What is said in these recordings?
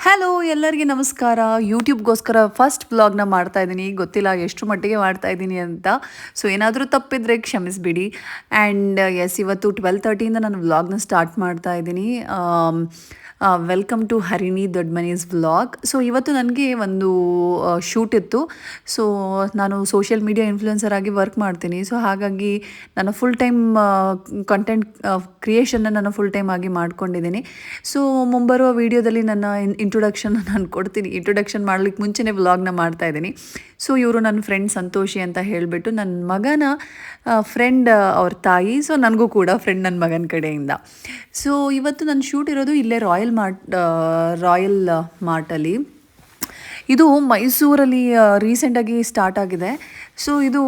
Hello ಎಲ್ಲರಿಗೆ ನಮಸ್ಕಾರ. ಯೂಟ್ಯೂಬ್ಗೋಸ್ಕರ first ವ್ಲಾಗ್ನ ಮಾಡ್ತಾ ಇದ್ದೀನಿ. ಗೊತ್ತಿಲ್ಲ ಎಷ್ಟು ಮಟ್ಟಿಗೆ ಮಾಡ್ತಾ ಇದ್ದೀನಿ ಅಂತ. ಸೊ ಏನಾದರೂ ತಪ್ಪಿದರೆ ಕ್ಷಮಿಸಿಬಿಡಿ. ಆ್ಯಂಡ್ ಎಸ್, ಇವತ್ತು 12:30 ನಾನು ವ್ಲಾಗ್ನ ಸ್ಟಾರ್ಟ್ ಮಾಡ್ತಾ ಇದ್ದೀನಿ. ವೆಲ್ಕಮ್ ಟು ಹರಿಣಿ ದೊಡ್ಡ ಮನೀಸ್ ವ್ಲಾಗ್. ಸೊ ಇವತ್ತು ನನಗೆ ಒಂದು ಶೂಟ್ ಇತ್ತು. ಸೊ ನಾನು ಸೋಷಿಯಲ್ ಮೀಡಿಯಾ ಇನ್ಫ್ಲುಯೆನ್ಸರ್ ಆಗಿ ವರ್ಕ್ ಮಾಡ್ತೀನಿ. ಸೊ ಹಾಗಾಗಿ ನಾನು ಫುಲ್ ಟೈಮ್ ಕಂಟೆಂಟ್ ಕ್ರಿಯೇಷನ್ನ ನಾನು ಫುಲ್ ಟೈಮ್ ಆಗಿ ಮಾಡ್ಕೊಂಡಿದ್ದೀನಿ. ಸೊ ಮುಂಬರುವ ವೀಡಿಯೋದಲ್ಲಿ ನನ್ನ ಇಂಟ್ರೊಡಕ್ಷನ್ ನಾನು ಕೊಡ್ತೀನಿ. ಇಂಟ್ರೊಡಕ್ಷನ್ ಮಾಡ್ಲಿಕ್ಕೆ ಮುಂಚೆನೇ ವ್ಲಾಗ್ನ ಮಾಡ್ತಾ ಇದ್ದೀನಿ. ಸೊ ಇವರು ನನ್ನ ಫ್ರೆಂಡ್ ಸಂತೋಷಿ ಅಂತ ಹೇಳಿಬಿಟ್ಟು ನನ್ನ ಮಗನ ಫ್ರೆಂಡ್ ಅವ್ರ ತಾಯಿ. ಸೊ ನನಗೂ ಕೂಡ ಫ್ರೆಂಡ್ ನನ್ನ ಮಗನ ಕಡೆಯಿಂದ. ಸೊ ಇವತ್ತು ನನ್ನ ಶೂಟ್ ಇರೋದು ಇಲ್ಲೇ ರಾಯಲ್ ಮಾರ್ಟಲ್ಲಿ. ಇದು ಮೈಸೂರಲ್ಲಿ ರೀಸೆಂಟಾಗಿ ಸ್ಟಾರ್ಟ್ ಆಗಿದೆ. ಸೊ ಇದು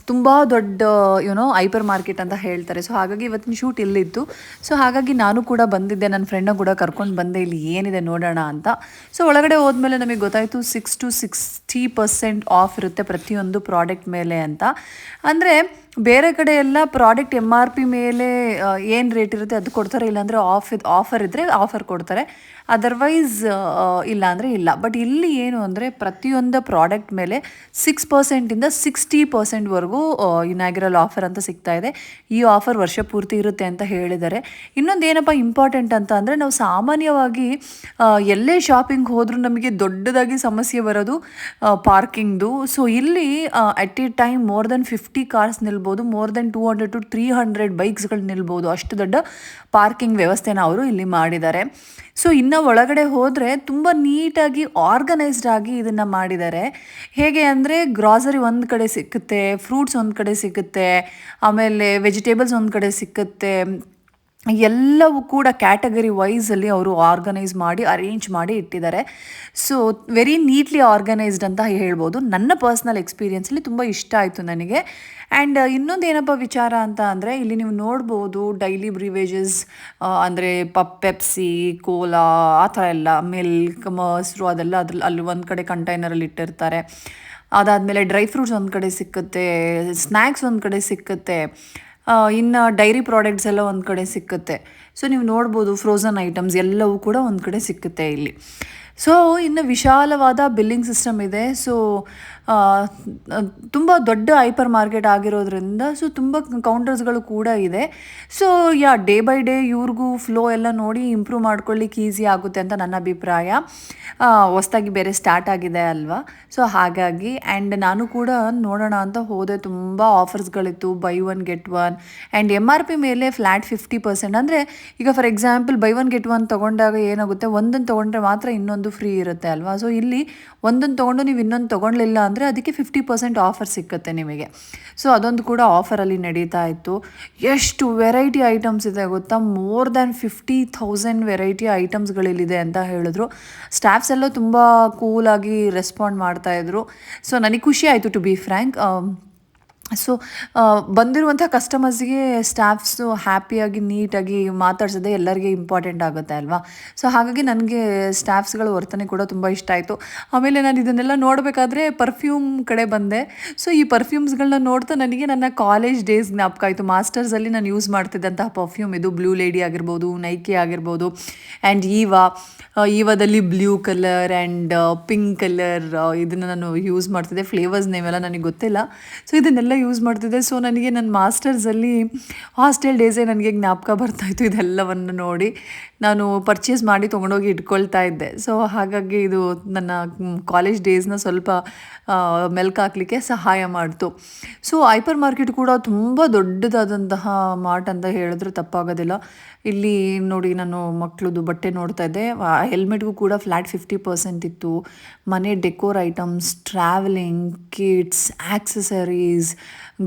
ತುಂಬ ದೊಡ್ಡ ಹೈಪರ್ ಮಾರ್ಕೆಟ್ ಅಂತ ಹೇಳ್ತಾರೆ. ಸೊ ಹಾಗಾಗಿ ಇವತ್ತಿನ ಶೂಟ್ ಇಲ್ಲಿತ್ತು. ಸೊ ಹಾಗಾಗಿ ನಾನು ಕೂಡ ಬಂದಿದ್ದೆ, ನನ್ನ ಫ್ರೆಂಡ್ನ ಕೂಡ ಕರ್ಕೊಂಡು ಬಂದೆ, ಇಲ್ಲಿ ಏನಿದೆ ನೋಡೋಣ ಅಂತ. ಸೊ ಒಳಗಡೆ ಹೋದ್ಮೇಲೆ ನಮಗೆ ಗೊತ್ತಾಯಿತು 6 to 60% ಆಫ್ ಇರುತ್ತೆ ಪ್ರತಿಯೊಂದು ಪ್ರಾಡಕ್ಟ್ ಮೇಲೆ ಅಂತ. ಅಂದರೆ ಬೇರೆ ಕಡೆ ಎಲ್ಲ ಪ್ರಾಡಕ್ಟ್ MRP ಮೇಲೆ ಏನು ರೇಟ್ ಇರುತ್ತೆ ಅದು ಕೊಡ್ತಾರೆ, ಇಲ್ಲಾಂದರೆ ಆಫರ್ ಇದ್ದರೆ ಆಫರ್ ಕೊಡ್ತಾರೆ, ಅದರ್ವೈಸ್ ಇಲ್ಲ ಅಂದರೆ ಇಲ್ಲ. ಬಟ್ ಇಲ್ಲಿ ಏನು ಅಂದರೆ ಪ್ರತಿಯೊಂದು ಪ್ರಾಡಕ್ಟ್ ಮೇಲೆ 6%ಇಂದ 60%ವರೆಗೂ ಇನಾಗ್ರಲ್ ಆಫರ್ ಅಂತ ಸಿಗ್ತಾ ಇದೆ. ಈ ಆಫರ್ ವರ್ಷ ಪೂರ್ತಿ ಇರುತ್ತೆ ಅಂತ ಹೇಳಿದ್ದಾರೆ. ಇನ್ನೊಂದು ಏನಪ್ಪ ಇಂಪಾರ್ಟೆಂಟ್ ಅಂತ ಅಂದರೆ, ನಾವು ಸಾಮಾನ್ಯವಾಗಿ ಎಲ್ಲೇ ಶಾಪಿಂಗ್ ಹೋದರೂ ನಮಗೆ ದೊಡ್ಡದಾಗಿ ಸಮಸ್ಯೆ ಬರೋದು ಪಾರ್ಕಿಂಗ್ದು. ಸೊ ಇಲ್ಲಿ at a time more than 50 cars ನಿಲ್ಬೋದು, ಮೋರ್ ದೆನ್ 200 to 300 ಬೈಕ್ಸ್ಗಳು ನಿಲ್ಬೋದು. ಅಷ್ಟು ದೊಡ್ಡ ಪಾರ್ಕಿಂಗ್ ವ್ಯವಸ್ಥೆನ ಅವರು ಇಲ್ಲಿ ಮಾಡಿದ್ದಾರೆ. ಸೊ ಇನ್ನು ಒಳಗಡೆ ಹೋದರೆ ತುಂಬ ನೀಟಾಗಿ ಆರ್ಗನೈಸ್ಡ್ ಆಗಿ ಇದನ್ನು ಮಾಡಿದ್ದಾರೆ. ಹೇಗೆ ಅಂದರೆ ಗ್ರಾಸರಿ ಒಂದು ಕಡೆ ಸಿಕ್ಕುತ್ತೆ, ಫ್ರೂಟ್ಸ್ ಒಂದು ಕಡೆ ಸಿಕ್ಕುತ್ತೆ, ಆಮೇಲೆ ವೆಜಿಟೇಬಲ್ಸ್ ಒಂದು ಕಡೆ ಸಿಕ್ಕುತ್ತೆ. ಎಲ್ಲವೂ ಕೂಡ ಕ್ಯಾಟಗರಿ ವೈಸಲ್ಲಿ ಅವರು ಆರ್ಗನೈಸ್ ಮಾಡಿ ಅರೇಂಜ್ ಮಾಡಿ ಇಟ್ಟಿದ್ದಾರೆ. ಸೊ ವೆರಿ ನೀಟ್ಲಿ ಆರ್ಗನೈಸ್ಡ್ ಅಂತ ಹೇಳ್ಬೋದು. ನನ್ನ ಪರ್ಸ್ನಲ್ ಎಕ್ಸ್ಪೀರಿಯೆನ್ಸಲ್ಲಿ ತುಂಬ ಇಷ್ಟ ಆಯಿತು ನನಗೆ. ಆ್ಯಂಡ್ ಇನ್ನೊಂದು ಏನಪ್ಪ ವಿಚಾರ ಅಂತ ಅಂದರೆ, ಇಲ್ಲಿ ನೀವು ನೋಡ್ಬೋದು ಡೈಲಿ ಬ್ರಿವೇಜಸ್, ಅಂದರೆ ಪೆಪ್ಸಿ, ಕೋಲಾ, ಆ ಥರ ಎಲ್ಲ, ಮಿಲ್ಕ್, ಮೊಸರು ಅದೆಲ್ಲ ಅಲ್ಲಿ ಒಂದು ಕಡೆ ಕಂಟೈನರಲ್ಲಿ ಇಟ್ಟಿರ್ತಾರೆ. ಅದಾದಮೇಲೆ ಡ್ರೈ ಫ್ರೂಟ್ಸ್ ಒಂದು ಕಡೆ ಸಿಕ್ಕುತ್ತೆ, ಸ್ನ್ಯಾಕ್ಸ್ ಒಂದು ಕಡೆ ಸಿಕ್ಕುತ್ತೆ, ಇನ್ನು ಡೈರಿ ಪ್ರಾಡಕ್ಟ್ಸ್ ಎಲ್ಲ ಒಂದು ಕಡೆ ಸಿಕ್ಕುತ್ತೆ. ಸೊ ನೀವು ನೋಡ್ಬೋದು ಫ್ರೋಝನ್ ಐಟಮ್ಸ್ ಎಲ್ಲವೂ ಕೂಡ ಒಂದು ಕಡೆ ಸಿಕ್ಕುತ್ತೆ ಇಲ್ಲಿ. ಸೊ ಇನ್ನು ವಿಶಾಲವಾದ ಬಿಲ್ಲಿಂಗ್ ಸಿಸ್ಟಮ್ ಇದೆ. ಸೊ ತುಂಬ ದೊಡ್ಡ ಹೈಪರ್ ಮಾರ್ಕೆಟ್ ಆಗಿರೋದ್ರಿಂದ ಸೊ ತುಂಬ ಕೌಂಟರ್ಸ್ಗಳು ಕೂಡ ಇದೆ. ಸೊ ಡೇ ಬೈ ಡೇ ಇವ್ರಿಗೂ ಫ್ಲೋ ಎಲ್ಲ ನೋಡಿ ಇಂಪ್ರೂವ್ ಮಾಡ್ಕೊಳ್ಳಿಕ್ಕೆ ಈಸಿ ಆಗುತ್ತೆ ಅಂತ ನನ್ನ ಅಭಿಪ್ರಾಯ. ಹೊಸ್ದಾಗಿ ಬೇರೆ ಸ್ಟಾರ್ಟ್ ಆಗಿದೆ ಅಲ್ವಾ, ಸೊ ಹಾಗಾಗಿ. ಆ್ಯಂಡ್ ನಾನು ಕೂಡ ನೋಡೋಣ ಅಂತ ಹೋದೆ. ತುಂಬ ಆಫರ್ಸ್ಗಳಿತ್ತು, buy one get one. And MRP ಮೇಲೆ ಫ್ಲ್ಯಾಟ್ 50%. ಅಂದರೆ ಈಗ for example buy one get one ತೊಗೊಂಡಾಗ ಏನಾಗುತ್ತೆ, ಒಂದನ್ನು ತೊಗೊಂಡ್ರೆ ಮಾತ್ರ ಇನ್ನೊಂದು ಫ್ರೀ ಇರುತ್ತೆ ಅಲ್ವಾ. ಸೊ ಇಲ್ಲಿ ಒಂದನ್ನು ತೊಗೊಂಡು ನೀವು ಇನ್ನೊಂದು ತೊಗೊಳ್ಳಿಲ್ಲ ಅಂದರೆ ಅದಕ್ಕೆ 50% ಆಫರ್ ಸಿಕ್ಕುತ್ತೆ ನಿಮಗೆ. ಸೊ ಅದೊಂದು ಕೂಡ ಆಫರಲ್ಲಿ ನಡೀತಾ ಇತ್ತು. ಎಷ್ಟು ವೆರೈಟಿ ಐಟಮ್ಸ್ ಇದೆ ಗೊತ್ತಾ, ಮೋರ್ ದ್ಯಾನ್ 50,000 ವೆರೈಟಿ ಐಟಮ್ಸ್ಗಳಿಲ್ಲಿದೆ ಅಂತ ಹೇಳಿದ್ರು. ಸ್ಟಾಫ್ಸ್ ಎಲ್ಲ ತುಂಬ ಕೂಲಾಗಿ ರೆಸ್ಪಾಂಡ್ ಮಾಡ್ತಾಯಿದ್ರು. ಸೊ ನನಗೆ ಖುಷಿ ಆಯಿತು ಟು ಬಿ ಫ್ರ್ಯಾಂಕ್. ಸೊ ಬಂದಿರುವಂಥ ಕಸ್ಟಮರ್ಸ್ಗೆ ಸ್ಟಾಫ್ಸು ಹ್ಯಾಪಿಯಾಗಿ ನೀಟಾಗಿ ಮಾತಾಡ್ಸೋದೇ ಎಲ್ಲರಿಗೆ ಇಂಪಾರ್ಟೆಂಟ್ ಆಗುತ್ತೆ ಅಲ್ವಾ. ಸೊ ಹಾಗಾಗಿ ನನಗೆ ಸ್ಟಾಫ್ಸ್ಗಳ ವರ್ತನೆ ಕೂಡ ತುಂಬ ಇಷ್ಟ ಆಯಿತು. ಆಮೇಲೆ ನಾನು ಇದನ್ನೆಲ್ಲ ನೋಡಬೇಕಾದ್ರೆ ಪರ್ಫ್ಯೂಮ್ ಕಡೆ ಬಂದೆ. ಸೊ ಈ ಪರ್ಫ್ಯೂಮ್ಸ್ಗಳನ್ನ ನೋಡ್ತಾ ನನಗೆ ನನ್ನ ಕಾಲೇಜ್ ಡೇಸ್ ಜ್ಞಾಪಕ ಆಯಿತು. ಮಾಸ್ಟರ್ಸಲ್ಲಿ ನಾನು ಯೂಸ್ ಮಾಡ್ತಿದ್ದಂತಹ ಪರ್ಫ್ಯೂಮ್ ಇದು. ಬ್ಲೂ ಲೇಡಿ ಆಗಿರ್ಬೋದು, ನೈಕಿ ಆಗಿರ್ಬೋದು, ಆ್ಯಂಡ್ ಈವಾದಲ್ಲಿ blue colour and pink colour ಇದನ್ನು ನಾನು ಯೂಸ್ ಮಾಡ್ತಿದ್ದೆ. ಫ್ಲೇವರ್ಸ್ ನೇಮೆಲ್ಲ ನನಗೆ ಗೊತ್ತಿಲ್ಲ. ಸೊ ಇದನ್ನೆಲ್ಲ ಯೂಸ್ ಮಾಡ್ತಿದ್ದೆ. ಸೊ ನನಗೆ ನನ್ನ ಮಾಸ್ಟರ್ಸಲ್ಲಿ ಹಾಸ್ಟೆಲ್ ಡೇಸೇ ನನಗೆ ಜ್ಞಾಪಕ ಬರ್ತಾಯಿತ್ತು. ಇದೆಲ್ಲವನ್ನು ನೋಡಿ ನಾನು ಪರ್ಚೇಸ್ ಮಾಡಿ ತೊಗೊಂಡೋಗಿ ಇಟ್ಕೊಳ್ತಾ ಇದ್ದೆ. ಸೊ ಹಾಗಾಗಿ ಇದು ನನ್ನ ಕಾಲೇಜ್ ಡೇಸ್ನ ಸ್ವಲ್ಪ ಮೆಲ್ಕು ಹಾಕಲಿಕ್ಕೆ ಸಹಾಯ ಮಾಡ್ತು. ಸೊ ಹೈಪರ್ ಮಾರ್ಕೆಟ್ ಕೂಡ ತುಂಬ ದೊಡ್ಡದಾದಂತಹ ಮಾರ್ಟ್ ಅಂತ ಹೇಳಿದ್ರೆ ತಪ್ಪಾಗೋದಿಲ್ಲ. ಇಲ್ಲಿ ನೋಡಿ, ನಾನು ಮಕ್ಕಳದು ಬಟ್ಟೆ ನೋಡ್ತಾ ಇದ್ದೆ. ಹೆಲ್ಮೆಟ್ಗೂ ಕೂಡ ಫ್ಲ್ಯಾಟ್ 50% ಇತ್ತು. ಮನೆ decor items, travelling kits, accessories,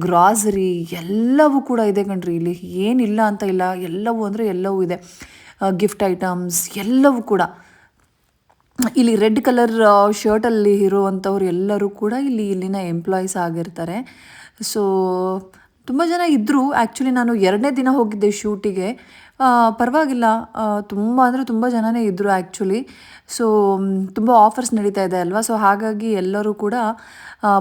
grocery ಎಲ್ಲವೂ ಕೂಡ ಇದೆ ಕಣ್ರಿ. ಇಲ್ಲಿ ಏನಿಲ್ಲ ಅಂತ ಇಲ್ಲ, ಎಲ್ಲವೂ ಅಂದರೆ ಎಲ್ಲವೂ ಇದೆ. ಗಿಫ್ಟ್ ಐಟಮ್ಸ್ ಎಲ್ಲವೂ ಕೂಡ. ಇಲ್ಲಿ ರೆಡ್ ಕಲರ್ ಶರ್ಟಲ್ಲಿ ಇರುವಂಥವ್ರು ಎಲ್ಲರೂ ಕೂಡ ಇಲ್ಲಿನ ಎಂಪ್ಲಾಯೀಸ್ ಆಗಿರ್ತಾರೆ. ಸೊ ತುಂಬ ಜನ ಇದ್ದರು. ಆ್ಯಕ್ಚುಲಿ ನಾನು 2ನೇ ದಿನ ಹೋಗಿದ್ದೆ ಶೂಟಿಗೆ. ಪರವಾಗಿಲ್ಲ. ತುಂಬ ಅಂದರೆ ತುಂಬ ಜನನೇ ಇದ್ದರು ಆ್ಯಕ್ಚುಲಿ. ಸೊ ತುಂಬ ಆಫರ್ಸ್ ನಡೀತಾ ಇದೆ ಅಲ್ವಾ, ಸೊ ಹಾಗಾಗಿ ಎಲ್ಲರೂ ಕೂಡ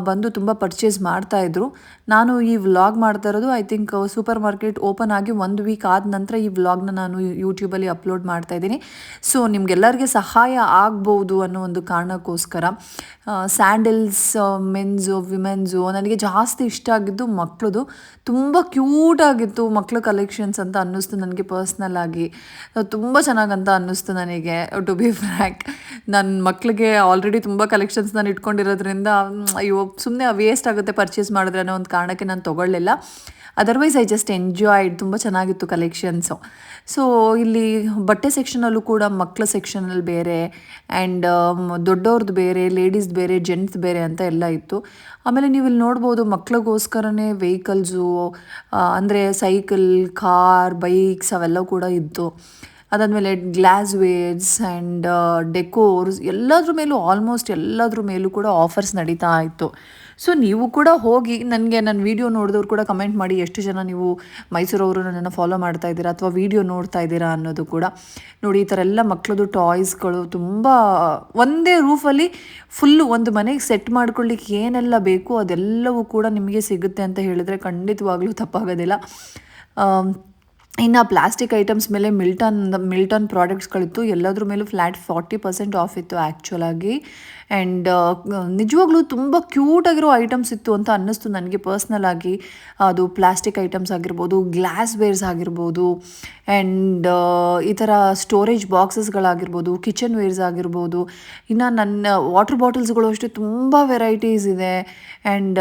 ಬಂದು ತುಂಬ ಪರ್ಚೇಸ್ ಮಾಡ್ತಾಯಿದ್ರು. ನಾನು ಈ ವ್ಲಾಗ್ ಮಾಡ್ತಾ ಇರೋದು I think super market open ಆಗಿ 1 ವೀಕ್ ಆದ ನಂತರ ಈ ವ್ಲಾಗ್ನ ನಾನು ಯೂಟ್ಯೂಬಲ್ಲಿ ಅಪ್ಲೋಡ್ ಮಾಡ್ತಾ ಇದ್ದೀನಿ. ಸೊ ನಿಮ್ಗೆಲ್ಲರಿಗೆ ಸಹಾಯ ಆಗ್ಬೋದು ಅನ್ನೋ ಒಂದು ಕಾರಣಕ್ಕೋಸ್ಕರ ಸ್ಯಾಂಡಲ್ಸ್, ಮೆನ್ಸು, ವಿಮೆನ್ಸು, ನನಗೆ ಜಾಸ್ತಿ ಇಷ್ಟ ಆಗಿದ್ದು ಮಕ್ಕಳದು. ತುಂಬ ಕ್ಯೂಟಾಗಿತ್ತು ಮಕ್ಕಳ ಕಲೆಕ್ಷನ್ಸ್ ಅಂತ ಅನ್ನಿಸ್ತು ನನಗೆ ಪರ್ಸ್ನಲ್ ಆಗಿ. ತುಂಬ ಚೆನ್ನಾಗಂತ ಅನ್ನಿಸ್ತು ನನಗೆ, ಟು ಬಿ ಫ್ರ್ಯಾಂಕ್. ನನ್ನ ಮಕ್ಕಳಿಗೆ ಆಲ್ರೆಡಿ ತುಂಬ ಕಲೆಕ್ಷನ್ಸ್ ನಾನು ಇಟ್ಕೊಂಡಿರೋದ್ರಿಂದ ಅಯ್ಯೋ ಸುಮ್ಮನೆ ವೇಸ್ಟ್ ಆಗುತ್ತೆ ಪರ್ಚೇಸ್ ಮಾಡಿದ್ರೆ ಅನ್ನೋ ಒಂದು ಕಾರಣಕ್ಕೆ ನಾನು ತೊಗೊಳ್ಳಿಲ್ಲ. Otherwise I just enjoyed. ತುಂಬ ಚೆನ್ನಾಗಿತ್ತು ಕಲೆಕ್ಷನ್ಸು. ಸೊ ಇಲ್ಲಿ ಬಟ್ಟೆ ಸೆಕ್ಷನಲ್ಲೂ ಕೂಡ ಮಕ್ಕಳ ಸೆಕ್ಷನಲ್ಲಿ ಬೇರೆ ಆ್ಯಂಡ್ ದೊಡ್ಡವ್ರದ್ದು ಬೇರೆ, ಲೇಡೀಸ್ದು ಬೇರೆ, ಜೆಂಟ್ಸ್ ಬೇರೆ ಅಂತ ಎಲ್ಲ ಇತ್ತು. ಆಮೇಲೆ ನೀವು ಇಲ್ಲಿ ನೋಡ್ಬೋದು ಮಕ್ಳಿಗೋಸ್ಕರನೇ ವೆಹಿಕಲ್ಸು, ಅಂದರೆ ಸೈಕಲ್, ಕಾರ್, ಬೈಕ್ಸ್ ಅವೆಲ್ಲ ಕೂಡ ಇತ್ತು. ಅದಾದಮೇಲೆ ಗ್ಲಾಸ್ ವೇರ್ಸ್ ಆ್ಯಂಡ್ ಡೆಕೋರ್ಸ್ ಎಲ್ಲದ್ರ ಮೇಲೂ, ಆಲ್ಮೋಸ್ಟ್ ಎಲ್ಲದ್ರ ಮೇಲೂ ಕೂಡ ಆಫರ್ಸ್ ನಡೀತಾ ಇತ್ತು. ಸೊ ನೀವು ಕೂಡ ಹೋಗಿ, ನನಗೆ ನನ್ನ ವೀಡಿಯೋ ನೋಡಿದವ್ರು ಕೂಡ ಕಮೆಂಟ್ ಮಾಡಿ ಎಷ್ಟು ಜನ ನೀವು ಮೈಸೂರವರು ನನ್ನನ್ನು ಫಾಲೋ ಮಾಡ್ತಾ ಇದ್ದೀರಾ ಅಥವಾ ವೀಡಿಯೋ ನೋಡ್ತಾ ಇದ್ದೀರಾ ಅನ್ನೋದು ಕೂಡ. ನೋಡಿ ಈ ಥರ ಎಲ್ಲ ಮಕ್ಕಳದು ಟಾಯ್ಸ್ಗಳು ತುಂಬ, ಒಂದೇ ರೂಫಲ್ಲಿ ಫುಲ್ಲು ಒಂದು ಮನೆಗೆ ಸೆಟ್ ಮಾಡ್ಕೊಳ್ಳಿಕ್ಕೆ ಏನೆಲ್ಲ ಬೇಕು ಅದೆಲ್ಲವೂ ಕೂಡ ನಿಮಗೆ ಸಿಗುತ್ತೆ ಅಂತ ಹೇಳಿದರೆ ಖಂಡಿತವಾಗ್ಲೂ ತಪ್ಪಾಗೋದಿಲ್ಲ. ಇನ್ನು ಪ್ಲಾಸ್ಟಿಕ್ ಐಟಮ್ಸ್ ಮೇಲೆ ಮಿಲ್ಟನ್ ಪ್ರಾಡಕ್ಟ್ಸ್ಗಳಿತ್ತು. ಎಲ್ಲದ್ರ ಮೇಲೂ ಫ್ಲ್ಯಾಟ್ 40% ಆಫ್ ಇತ್ತು ಆ್ಯಕ್ಚುಲಾಗಿ. ಆ್ಯಂಡ್ ನಿಜವಾಗ್ಲೂ ತುಂಬ ಕ್ಯೂಟಾಗಿರೋ ಐಟಮ್ಸ್ ಇತ್ತು ಅಂತ ಅನ್ನಿಸ್ತು ನನಗೆ ಪರ್ಸ್ನಲ್ ಆಗಿ. ಅದು ಪ್ಲಾಸ್ಟಿಕ್ ಐಟಮ್ಸ್ ಆಗಿರ್ಬೋದು, ಗ್ಲಾಸ್ ವೇರ್ಸ್ ಆಗಿರ್ಬೋದು, ಆ್ಯಂಡ್ ಈ ಥರ ಸ್ಟೋರೇಜ್ ಬಾಕ್ಸಸ್ಗಳಾಗಿರ್ಬೋದು, ಕಿಚನ್ ವೇರ್ಸ್ ಆಗಿರ್ಬೋದು. ಇನ್ನು ನನ್ನ ವಾಟರ್ ಬಾಟಲ್ಸ್ಗಳು ಅಷ್ಟೇ ತುಂಬ ವೆರೈಟೀಸ್ ಇದೆ. ಆ್ಯಂಡ್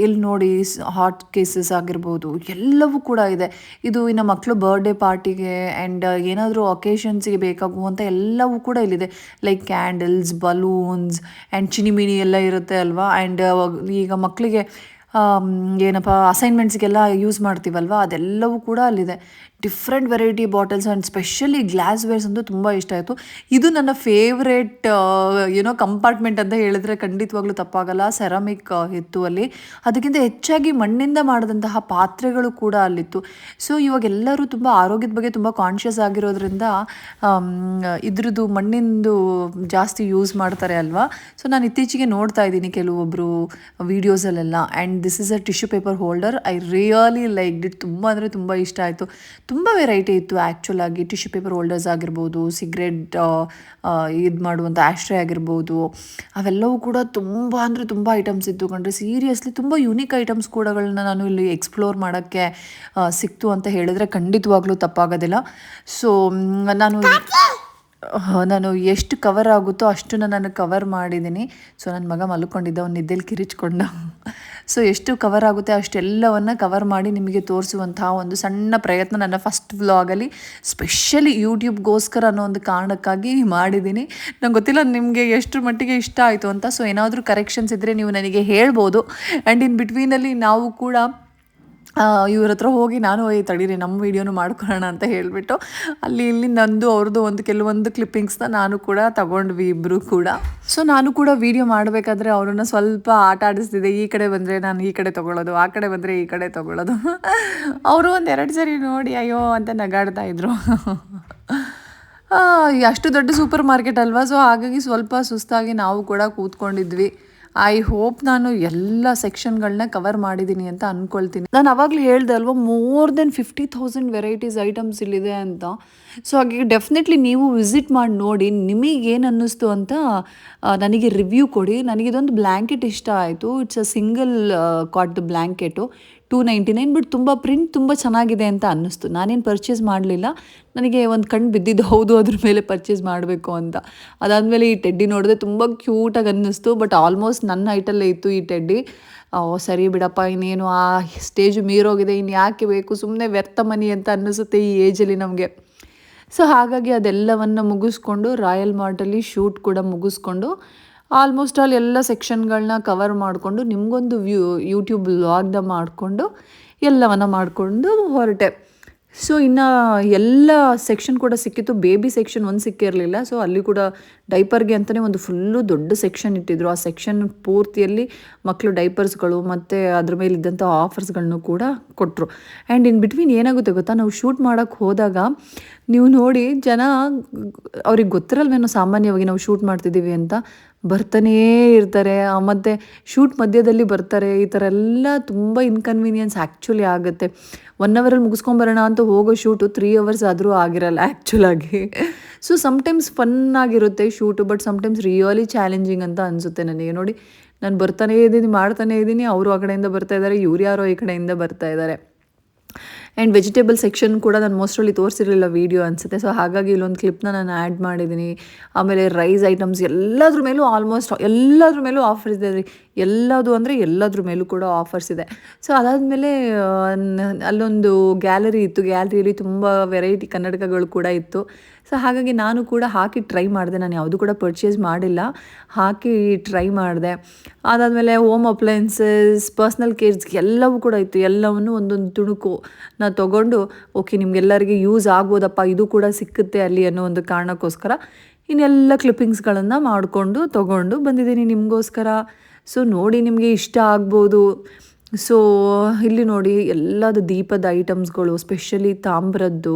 ಇಲ್ಲಿ ನೋಡಿ ಹಾಟ್ ಕೇಸಸ್ ಆಗಿರ್ಬೋದು, ಎಲ್ಲವೂ ಕೂಡ ಇದೆ. ಇದು ಇನ್ನು ಮಕ್ಕಳು ಬರ್ಡೇ ಪಾರ್ಟಿಗೆ ಆ್ಯಂಡ್ ಏನಾದರೂ ಒಕೇಶನ್ಸಿಗೆ ಬೇಕಾಗುವಂಥ ಎಲ್ಲವೂ ಕೂಡ ಇಲ್ಲಿದೆ. ಲೈಕ್ ಕ್ಯಾಂಡಲ್ಸ್, ಬಲೂನ್ಸ್ ಆ್ಯಂಡ್ ಚಿನಿಮಿನಿ ಎಲ್ಲ ಇರುತ್ತೆ ಅಲ್ವಾ. ಆ್ಯಂಡ್ ಈಗ ಮಕ್ಕಳಿಗೆ ಏನಪ್ಪ ಅಸೈನ್ಮೆಂಟ್ಸ್ಗೆಲ್ಲ ಯೂಸ್ ಮಾಡ್ತೀವಲ್ವ, ಅದೆಲ್ಲವೂ ಕೂಡ ಅಲ್ಲಿದೆ. Different variety bottles and specially glass wares ಅಂತೂ ತುಂಬ ಇಷ್ಟ ಆಯಿತು. ಇದು ನನ್ನ ಫೇವ್ರೇಟ್ ಕಂಪಾರ್ಟ್ಮೆಂಟ್ ಅಂತ ಹೇಳಿದ್ರೆ ಖಂಡಿತವಾಗ್ಲೂ ತಪ್ಪಾಗಲ್ಲ. ಸೆರಾಮಿಕ್ ಇತ್ತು ಅಲ್ಲಿ. ಅದಕ್ಕಿಂತ ಹೆಚ್ಚಾಗಿ ಮಣ್ಣಿಂದ ಮಾಡಿದಂತಹ ಪಾತ್ರೆಗಳು ಕೂಡ ಅಲ್ಲಿತ್ತು. ಸೊ ಇವಾಗ ಎಲ್ಲರೂ ತುಂಬ ಆರೋಗ್ಯದ ಬಗ್ಗೆ ತುಂಬ ಕಾನ್ಷಿಯಸ್ ಆಗಿರೋದ್ರಿಂದ ಇದ್ರದ್ದು ಮಣ್ಣಿಂದು ಜಾಸ್ತಿ ಯೂಸ್ ಮಾಡ್ತಾರೆ ಅಲ್ವಾ. ಸೊ ನಾನು ಇತ್ತೀಚೆಗೆ ನೋಡ್ತಾ ಇದ್ದೀನಿ ಕೆಲವೊಬ್ಬರು ವೀಡಿಯೋಸಲ್ಲೆಲ್ಲ. And this is a tissue paper holder. I really like it. ತುಂಬ ಅಂದರೆ ತುಂಬ ಇಷ್ಟ ಆಯಿತು. ತುಂಬ ವೆರೈಟಿ ಇತ್ತು ಆ್ಯಕ್ಚುಲಾಗಿ. ಟಿಶ್ಯೂ ಪೇಪರ್ ಹೋಲ್ಡರ್ಸ್ ಆಗಿರ್ಬೋದು, ಸಿಗ್ರೆಟ್ ಇದು ಮಾಡುವಂಥ ಆಶ್ರೇ ಆಗಿರ್ಬೋದು, ಅವೆಲ್ಲವೂ ಕೂಡ ತುಂಬ ಅಂದರೆ ತುಂಬ ಐಟಮ್ಸ್ ಇತ್ತು ಕಣ್ರಿ. ಸೀರಿಯಸ್ಲಿ ತುಂಬ ಯುನೀಕ್ ಐಟಮ್ಸ್ ಕೂಡಗಳನ್ನ ನಾನು ಇಲ್ಲಿ ಎಕ್ಸ್ಪ್ಲೋರ್ ಮಾಡೋಕ್ಕೆ ಸಿಕ್ತು ಅಂತ ಹೇಳಿದ್ರೆ ಖಂಡಿತವಾಗ್ಲೂ ತಪ್ಪಾಗೋದಿಲ್ಲ. ಸೊ ನಾನು ಎಷ್ಟು ಕವರ್ ಆಗುತ್ತೋ ಅಷ್ಟನ್ನು ನಾನು ಕವರ್ ಮಾಡಿದ್ದೀನಿ. ಸೊ ನನ್ನ ಮಗ ಮಲ್ಕೊಂಡಿದ್ದ, ಅವ್ನು ನಿದ್ದೆಲಿ ಕಿರಿಚ್ಕೊಂಡ. ಸೊ ಎಷ್ಟು ಕವರ್ ಆಗುತ್ತೆ ಅಷ್ಟೆಲ್ಲವನ್ನು ಕವರ್ ಮಾಡಿ ನಿಮಗೆ ತೋರಿಸುವಂತಹ ಒಂದು ಸಣ್ಣ ಪ್ರಯತ್ನ ನನ್ನ ಫಸ್ಟ್ ವ್ಲಾಗಲ್ಲಿ ಸ್ಪೆಷಲಿ ಯೂಟ್ಯೂಬ್ಗೋಸ್ಕರ ಅನ್ನೋ ಒಂದು ಕಾರಣಕ್ಕಾಗಿ ಮಾಡಿದ್ದೀನಿ. ನಂಗೆ ಗೊತ್ತಿಲ್ಲ ನಿಮಗೆ ಎಷ್ಟು ಮಟ್ಟಿಗೆ ಇಷ್ಟ ಆಯಿತು ಅಂತ. ಸೊ ಏನಾದರೂ ಕರೆಕ್ಷನ್ಸ್ ಇದ್ದರೆ ನೀವು ನನಗೆ ಹೇಳ್ಬೋದು. ಆ್ಯಂಡ್ ಇನ್ ಬಿಟ್ವೀನಲ್ಲಿ ನಾವು ಕೂಡ ಇವ್ರ ಹತ್ರ ಹೋಗಿ ನಾನು ತಡೀರಿ ನಮ್ಮ ವೀಡಿಯೋನು ಮಾಡ್ಕೊಳ್ಳೋಣ ಅಂತ ಹೇಳಿಬಿಟ್ಟು ಅಲ್ಲಿ ಇಲ್ಲಿ ನಂದು ಅವ್ರದ್ದು ಕೆಲವೊಂದು ಕ್ಲಿಪ್ಪಿಂಗ್ಸ್ನ ನಾನು ಕೂಡ ತಗೊಂಡ್ವಿ ಇಬ್ಬರು ಕೂಡ. ಸೊ ನಾನು ಕೂಡ ವೀಡಿಯೋ ಮಾಡಬೇಕಾದ್ರೆ ಅವ್ರನ್ನ ಸ್ವಲ್ಪ ಆಟ ಆಡಿಸ್ತಿದ್ದೆ. ಈ ಕಡೆ ಬಂದರೆ ನಾನು ಈ ಕಡೆ ತೊಗೊಳ್ಳೋದು, ಆ ಕಡೆ ಬಂದರೆ ಈ ಕಡೆ ತೊಗೊಳ್ಳೋದು. ಅವರು 2 ಸರಿ ನೋಡಿ ಅಯ್ಯೋ ಅಂತ ನಗಾಡ್ತಾ ಇದ್ರು. ಅಷ್ಟು ದೊಡ್ಡ ಸೂಪರ್ ಮಾರ್ಕೆಟ್ ಅಲ್ವಾ. ಸೊ ಹಾಗಾಗಿ ಸ್ವಲ್ಪ ಸುಸ್ತಾಗಿ ನಾವು ಕೂಡ ಕೂತ್ಕೊಂಡಿದ್ವಿ. ಐ ಹೋಪ್ ನಾನು ಎಲ್ಲ ಸೆಕ್ಷನ್ಗಳನ್ನ ಕವರ್ ಮಾಡಿದ್ದೀನಿ ಅಂತ ಅಂದ್ಕೊಳ್ತೀನಿ. ನಾನು ಆವಾಗಲೇ ಹೇಳ್ದೆ ಅಲ್ವಾ, ಮೋರ್ ದೆನ್ 50,000 ವೆರೈಟೀಸ್ ಐಟಮ್ಸ್ ಇಲ್ಲಿದೆ ಅಂತ. ಸೊ ಹಾಗೆ ಡೆಫಿನೆಟ್ಲಿ ನೀವು ವಿಸಿಟ್ ಮಾಡಿ ನೋಡಿ, ನಿಮಗೇನು ಅನ್ನಿಸ್ತು ಅಂತ ನನಗೆ ರಿವ್ಯೂ ಕೊಡಿ. ನನಗಿದೊಂದು ಬ್ಲ್ಯಾಂಕೆಟ್ ಇಷ್ಟ ಆಯಿತು. It's a single cot blanket, 299. But ತುಂಬ ಪ್ರಿಂಟ್ ತುಂಬ ಚೆನ್ನಾಗಿದೆ ಅಂತ ಅನ್ನಿಸ್ತು. ನಾನೇನು ಪರ್ಚೇಸ್ ಮಾಡಲಿಲ್ಲ. ನನಗೆ ಒಂದು ಕಣ್ಣು ಬಿದ್ದಿದ್ದು ಹೌದು ಅದ್ರ ಮೇಲೆ ಪರ್ಚೇಸ್ ಮಾಡಬೇಕು ಅಂತ. ಅದಾದಮೇಲೆ ಈ ಟೆಡ್ಡಿ ನೋಡಿದೆ, ತುಂಬ ಕ್ಯೂಟಾಗಿ ಅನ್ನಿಸ್ತು. ಬಟ್ ಆಲ್ಮೋಸ್ಟ್ ನನ್ನ ಹೈಟಲ್ಲೇ ಇತ್ತು ಈ ಟೆಡ್ಡಿ. ಸರಿ ಬಿಡಪ್ಪ, ಇನ್ನೇನು ಆ ಸ್ಟೇಜು ಮೀರೋಗಿದೆ, ಇನ್ನು ಯಾಕೆ ಬೇಕು, ಸುಮ್ಮನೆ ವ್ಯರ್ಥ ಮನಿ ಅಂತ ಅನ್ನಿಸುತ್ತೆ ಈ ಏಜಲ್ಲಿ ನಮಗೆ. ಸೊ ಹಾಗಾಗಿ ಅದೆಲ್ಲವನ್ನು ಮುಗಿಸ್ಕೊಂಡು ರಾಯಲ್ ಮಾರ್ಟಲ್ಲಿ ಶೂಟ್ ಕೂಡ ಮುಗಿಸ್ಕೊಂಡು ಆಲ್ಮೋಸ್ಟ್ ಆಲ್ ಎಲ್ಲ ಸೆಕ್ಷನ್ಗಳನ್ನ ಕವರ್ ಮಾಡಿಕೊಂಡು ನಿಮಗೊಂದು ಯೂಟ್ಯೂಬ್ ವ್ಲಾಗ್ನ ಮಾಡಿಕೊಂಡು ಎಲ್ಲವನ್ನು ಮಾಡಿಕೊಂಡು ಹೊರಟೆ. ಸೊ ಇನ್ನು ಎಲ್ಲ ಸೆಕ್ಷನ್ ಕೂಡ ಸಿಕ್ಕಿತ್ತು. ಬೇಬಿ ಸೆಕ್ಷನ್ ಒಂದು ಸಿಕ್ಕಿರಲಿಲ್ಲ. ಸೊ ಅಲ್ಲಿ ಕೂಡ ಡೈಪರ್ಗೆ ಅಂತಲೇ ಒಂದು ಫುಲ್ಲು ದೊಡ್ಡ ಸೆಕ್ಷನ್ ಇಟ್ಟಿದ್ರು. ಆ ಸೆಕ್ಷನ್ ಪೂರ್ತಿಯಲ್ಲಿ ಮಕ್ಕಳು ಡೈಪರ್ಸ್ಗಳು ಮತ್ತು ಅದ್ರ ಮೇಲಿದ್ದಂಥ ಆಫರ್ಸ್ಗಳನ್ನು ಕೂಡ ಕೊಟ್ಟರು. ಆ್ಯಂಡ್ ಇನ್ ಬಿಟ್ವೀನ್ ಏನಾಗುತ್ತೆ ಗೊತ್ತಾ, ನಾವು ಶೂಟ್ ಮಾಡೋಕ್ಕೆ ಹೋದಾಗ ನೀವು ನೋಡಿ ಜನ ಅವ್ರಿಗೆ ಗೊತ್ತಿರಲ್ವೇನೋ ಸಾಮಾನ್ಯವಾಗಿ ನಾವು ಶೂಟ್ ಮಾಡ್ತಿದ್ದೀವಿ ಅಂತ ಬರ್ತಾನೇ ಇರ್ತಾರೆ. ಮತ್ತು ಶೂಟ್ ಮಧ್ಯದಲ್ಲಿ ಬರ್ತಾರೆ. ಈ ಥರ ಎಲ್ಲ ತುಂಬ ಇನ್ಕನ್ವೀನಿಯನ್ಸ್ ಆ್ಯಕ್ಚುಲಿ ಆಗುತ್ತೆ. 1 ಅವರಲ್ಲಿ ಮುಗಿಸ್ಕೊಂಬರೋಣ ಅಂತ ಹೋಗೋ ಶೂಟು 3 ಅವರ್ಸ್ ಆದರೂ ಆಗಿರಲ್ಲ ಆ್ಯಕ್ಚುಲಾಗಿ. ಸೊ ಸಮ್ಟೈಮ್ಸ್ ಫನ್ ಆಗಿರುತ್ತೆ shoot, but sometimes really challenging ಅಂತ ಅನಿಸುತ್ತೆ ನನಗೆ. ನೋಡಿ, ನಾನು ಬರ್ತಾನೇ ಇದ್ದೀನಿ, ಮಾಡ್ತಾನೇ ಇದ್ದೀನಿ, ಅವರು ಆ ಕಡೆಯಿಂದ ಬರ್ತಾ ಇದ್ದಾರೆ, ಇವ್ರು ಯಾರೋ ಈ ಕಡೆಯಿಂದ ಬರ್ತಾ ಇದ್ದಾರೆ. ಆ್ಯಂಡ್ ವೆಜಿಟೇಬಲ್ ಸೆಕ್ಷನ್ ಕೂಡ ನಾನು ಮೋಸ್ಟಲ್ಲಿ ತೋರಿಸಿರಲಿಲ್ಲ ವೀಡಿಯೋ ಅನಿಸುತ್ತೆ. ಸೊ ಹಾಗಾಗಿ ಇಲ್ಲೊಂದು ಕ್ಲಿಪ್ನ ನಾನು ಆ್ಯಡ್ ಮಾಡಿದ್ದೀನಿ. ಆಮೇಲೆ ರೈಸ್ ಐಟಮ್ಸ್ ಎಲ್ಲದ್ರ ಮೇಲೂ ಆಲ್ಮೋಸ್ಟ್ ಎಲ್ಲದ್ರ ಮೇಲೂ ಆಫರ್ಸ್ ಇದೆ ರೀ. ಎಲ್ಲದು ಅಂದರೆ ಎಲ್ಲದ್ರ ಮೇಲೂ ಕೂಡ ಆಫರ್ಸ್ ಇದೆ. ಸೊ ಅದಾದಮೇಲೆ ಅಲ್ಲೊಂದು ಗ್ಯಾಲರಿ ಇತ್ತು. ಗ್ಯಾಲರಿಯಲ್ಲಿ ತುಂಬ ವೆರೈಟಿ ಕನ್ನಡಕಗಳು ಕೂಡ ಇತ್ತು. ಸೊ ಹಾಗಾಗಿ ನಾನು ಕೂಡ ಹಾಕಿ ಟ್ರೈ ಮಾಡಿದೆ. ನಾನು ಯಾವುದು ಕೂಡ ಪರ್ಚೇಸ್ ಮಾಡಿಲ್ಲ, ಹಾಕಿ ಟ್ರೈ ಮಾಡಿದೆ. ಅದಾದಮೇಲೆ ಹೋಮ್ ಅಪ್ಲಯನ್ಸಸ್, ಪರ್ಸ್ನಲ್ ಕೇರ್ಸ್ ಎಲ್ಲವೂ ಕೂಡ ಇತ್ತು. ಎಲ್ಲವನ್ನು ಒಂದೊಂದು ತುಣುಕು ನಾನು ತೊಗೊಂಡು, ಓಕೆ ನಿಮಗೆಲ್ಲರಿಗೆ ಯೂಸ್ ಆಗ್ಬೋದಪ್ಪ, ಇದು ಕೂಡ ಸಿಕ್ಕುತ್ತೆ ಅಲ್ಲಿ ಅನ್ನೋ ಒಂದು ಕಾರಣಕ್ಕೋಸ್ಕರ ಇನ್ನೆಲ್ಲ ಕ್ಲಿಪ್ಪಿಂಗ್ಸ್ಗಳನ್ನು ಮಾಡಿಕೊಂಡು ತೊಗೊಂಡು ಬಂದಿದ್ದೀನಿ ನಿಮಗೋಸ್ಕರ. ಸೊ ನೋಡಿ, ನಿಮಗೆ ಇಷ್ಟ ಆಗ್ಬೋದು. ಸೊ ಇಲ್ಲಿ ನೋಡಿ, ಎಲ್ಲದು ದೀಪದ ಐಟಮ್ಸ್ಗಳು, ಸ್ಪೆಷಲಿ ತಾಮ್ರದ್ದು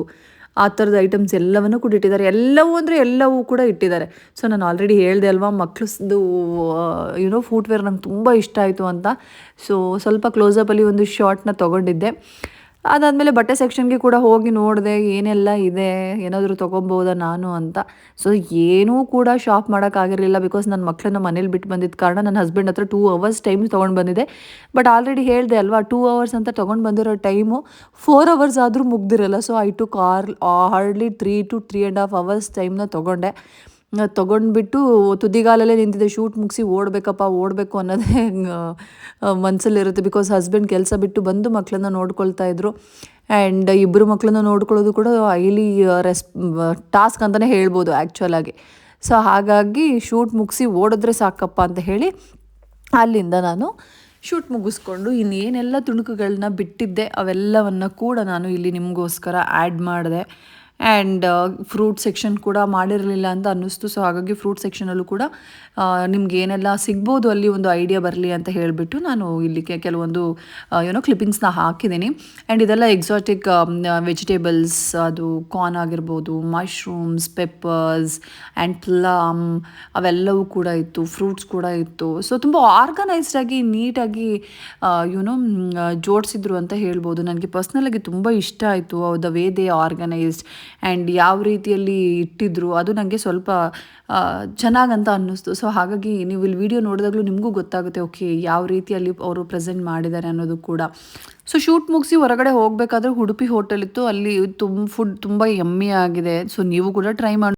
ಆ ಥರದ ಐಟಮ್ಸ್ ಎಲ್ಲವನ್ನೂ ಕೂಡ ಇಟ್ಟಿದ್ದಾರೆ. ಎಲ್ಲವೂ ಅಂದರೆ ಎಲ್ಲವೂ ಕೂಡ ಇಟ್ಟಿದ್ದಾರೆ. ಸೊ ನಾನು ಆಲ್ರೆಡಿ ಹೇಳಿದೆ ಅಲ್ವಾ, ಮಕ್ಕಳದ್ದು ಫುಟ್ವೇರ್ ನಂಗೆ ತುಂಬ ಇಷ್ಟ ಆಯಿತು ಅಂತ. ಸೊ ಸ್ವಲ್ಪ ಕ್ಲೋಸಪ್ಪಲ್ಲಿ ಒಂದು ಶಾರ್ಟ್ನ ತೊಗೊಂಡಿದ್ದೆ. ಅದಾದಮೇಲೆ ಬಟ್ಟೆ ಸೆಕ್ಷನ್ಗೆ ಕೂಡ ಹೋಗಿ ನೋಡಿದೆ ಏನೆಲ್ಲ ಇದೆ, ಏನಾದರೂ ತೊಗೊಬೋದಾ ನಾನು ಅಂತ. ಸೊ ಏನೂ ಕೂಡ ಶಾಪ್ ಮಾಡೋಕ್ಕಾಗಿರಲಿಲ್ಲ. ಬಿಕಾಸ್ ನನ್ನ ಮಕ್ಕಳನ್ನ ಮನೇಲಿ ಬಿಟ್ಟು ಬಂದಿದ್ದ ಕಾರಣ ನನ್ನ ಹಸ್ಬೆಂಡ್ ಹತ್ರ 2 ಅವರ್ಸ್ ಟೈಮ್ ತೊಗೊಂಡು ಬಂದಿದ್ದೆ. ಬಟ್ ಆಲ್ರೆಡಿ ಹೇಳಿದೆ ಅಲ್ವಾ, 2 ಅವರ್ಸ್ ಅಂತ ತೊಗೊಂಡು ಬಂದಿರೋ ಟೈಮು 4 ಅವರ್ಸ್ ಆದರೂ ಮುಗ್ದಿರಲ್ಲ. So I took hardly 3 to 3.5 hours ಟೈಮ್ನ ತೊಗೊಂಡೆ. ತೊಗೊಂಡ್ಬಿಟ್ಟು ತುದಿಗಾಲಲ್ಲೇ ನಿಂತಿದ್ದೆ. ಶೂಟ್ ಮುಗಿಸಿ ಓಡಬೇಕು ಅನ್ನೋದೇ ಮನಸ್ಸಲ್ಲಿರುತ್ತೆ. ಬಿಕಾಸ್ ಹಸ್ಬೆಂಡ್ ಕೆಲಸ ಬಿಟ್ಟು ಬಂದು ಮಕ್ಕಳನ್ನ ನೋಡ್ಕೊಳ್ತಾ ಇದ್ರು. ಆ್ಯಂಡ್ ಇಬ್ಬರು ಮಕ್ಕಳನ್ನ ನೋಡ್ಕೊಳ್ಳೋದು ಕೂಡ ಹೈಲಿ ಟಾಸ್ಕ್ ಅಂತಲೇ ಹೇಳ್ಬೋದು ಆ್ಯಕ್ಚುಲಾಗಿ. ಸೊ ಹಾಗಾಗಿ ಶೂಟ್ ಮುಗಿಸಿ ಓಡಿದ್ರೆ ಸಾಕಪ್ಪ ಅಂತ ಹೇಳಿ ಅಲ್ಲಿಂದ ನಾನು ಶೂಟ್ ಮುಗಿಸ್ಕೊಂಡು ಇನ್ನೇನೆಲ್ಲ ತುಣುಕುಗಳನ್ನ ಬಿಟ್ಟಿದ್ದೆ ಅವೆಲ್ಲವನ್ನು ಕೂಡ ನಾನು ಇಲ್ಲಿ ನಿಮಗೋಸ್ಕರ ಆ್ಯಡ್ ಮಾಡಿದೆ. ಆ್ಯಂಡ್ ಫ್ರೂಟ್ ಸೆಕ್ಷನ್ ಕೂಡ ಮಾಡಿರಲಿಲ್ಲ ಅಂತ ಅನ್ನಿಸ್ತು. ಸೊ ಹಾಗಾಗಿ ಫ್ರೂಟ್ ಸೆಕ್ಷನಲ್ಲೂ ಕೂಡ ನಿಮ್ಗೆ ಏನೆಲ್ಲ ಸಿಗ್ಬೋದು ಅಲ್ಲಿ ಒಂದು ಐಡಿಯಾ ಬರಲಿ ಅಂತ ಹೇಳಿಬಿಟ್ಟು ನಾನು ಇಲ್ಲಿಗೆ ಕೆಲವೊಂದು ಕ್ಲಿಪ್ಪಿಂಗ್ಸ್ನ ಹಾಕಿದ್ದೀನಿ. ಆ್ಯಂಡ್ ಇದೆಲ್ಲ ಎಕ್ಸಾಟಿಕ್ ವೆಜಿಟೇಬಲ್ಸ್, ಅದು ಕಾರ್ನ್ ಆಗಿರ್ಬೋದು, ಮಶ್ರೂಮ್ಸ್, ಪೆಪ್ಪರ್ಸ್ ಆ್ಯಂಡ್ ಪ್ಲಮ್ ಅವೆಲ್ಲವೂ ಕೂಡ ಇತ್ತು. ಫ್ರೂಟ್ಸ್ ಕೂಡ ಇತ್ತು. ಸೊ ತುಂಬ ಆರ್ಗನೈಸ್ಡಾಗಿ ನೀಟಾಗಿ ಜೋಡಿಸಿದ್ರು ಅಂತ ಹೇಳ್ಬೋದು. ನನಗೆ ಪರ್ಸ್ನಲಾಗಿ ತುಂಬ ಇಷ್ಟ ಆಯಿತು the way they organised. And ಯಾವ ರೀತಿಯಲ್ಲಿ ಇಟ್ಟಿದ್ರು ಅದು ನನಗೆ ಸ್ವಲ್ಪ ಚೆನ್ನಾಗಂತ ಅನ್ನಿಸ್ತು. ಸೊ ಹಾಗಾಗಿ ನೀವು ಇಲ್ಲಿ ವಿಡಿಯೋ ನೋಡಿದಾಗಲೂ ನಿಮಗೂ ಗೊತ್ತಾಗುತ್ತೆ, ಓಕೆ ಯಾವ ರೀತಿಯಲ್ಲಿ ಅವರು ಪ್ರೆಸೆಂಟ್ ಮಾಡಿದ್ದಾರೆ ಅನ್ನೋದು ಕೂಡ. ಸೊ ಶೂಟ್ ಮುಗಿಸಿ ಹೊರಗಡೆ ಹೋಗಬೇಕಾದ್ರೆ ಉಡುಪಿ ಹೋಟೆಲ್ ಇತ್ತು. ಅಲ್ಲಿ ಫುಡ್ ತುಂಬ ಯಮ್ಮಿ ಆಗಿದೆ. ಸೊ ನೀವು ಕೂಡ ಟ್ರೈ ಮಾಡಿ.